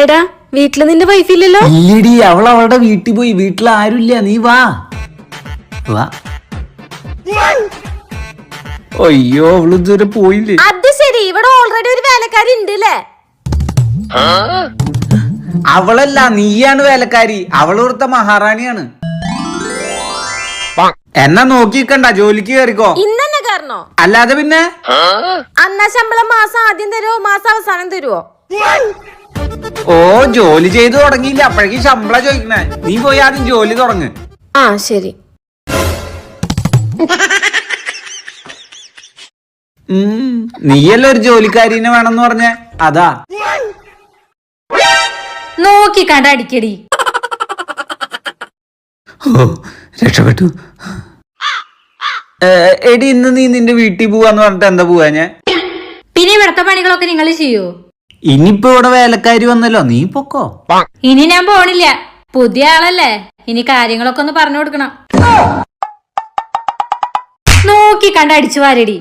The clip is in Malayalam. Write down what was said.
എടാ വീട്ടില് നിന്റെ വൈഫില്ലല്ലോ? ഇല്ലടി, അവൾ അവളുടെ വീട്ടിൽ പോയി. വീട്ടിൽ ആരുമില്ല, നീ വാ വാ. അയ്യോ, അവള് ഇതുവരെ പോയില്ലേ? അത് ശരി, ഇവിടെ ഓൾറെഡി ഒരു വേലക്കാരി ഉണ്ടല്ലേ? അവളല്ല, നീയാണ് വേലക്കാരി. അവളോർത്ത മഹാറാണിയാണ്. എന്നാ നോക്കിക്കണ്ട, ജോലിക്ക് കയറിക്കോ. ഇന്നെ കാരണോ? അല്ലാതെ പിന്നെ അന്നാ ശമ്പളം മാസം ആദ്യം തരുവോ മാസം അവസാനം തരുവോ? ഓ, ജോലി ചെയ്തു തുടങ്ങിയില്ല, അപ്പോഴേക്കും ശമ്പളം ചോദിക്കണേ. നീ പോയി ആദ്യം ജോലി തുടങ്ങ്. ആ ശരി. നീയല്ല ഒരു ജോലിക്കാരിനെ വേണമെന്ന് പറഞ്ഞ അതാ. നോക്കി കണ്ട അടിക്കടി. ഓ, രക്ഷപ്പെട്ടു. എടി, ഇന്ന് നീ നിന്റെ വീട്ടിൽ പോവാന്ന് പറഞ്ഞിട്ട് എന്താ പോവാ? ഞാൻ പിന്നെ ഇവിടത്തെ പണികളൊക്കെ നിങ്ങൾ ചെയ്യോ? ഇനിയിപ്പോ ഇവിടെ വേലക്കാരി വന്നല്ലോ, നീ പൊക്കോ. ഇനി ഞാൻ പോണില്ല, പുതിയ ആളല്ലേ, ഇനി കാര്യങ്ങളൊക്കെ ഒന്ന് പറഞ്ഞു കൊടുക്കണം. നോക്കി കണ്ട അടിച്ചു വാരടി.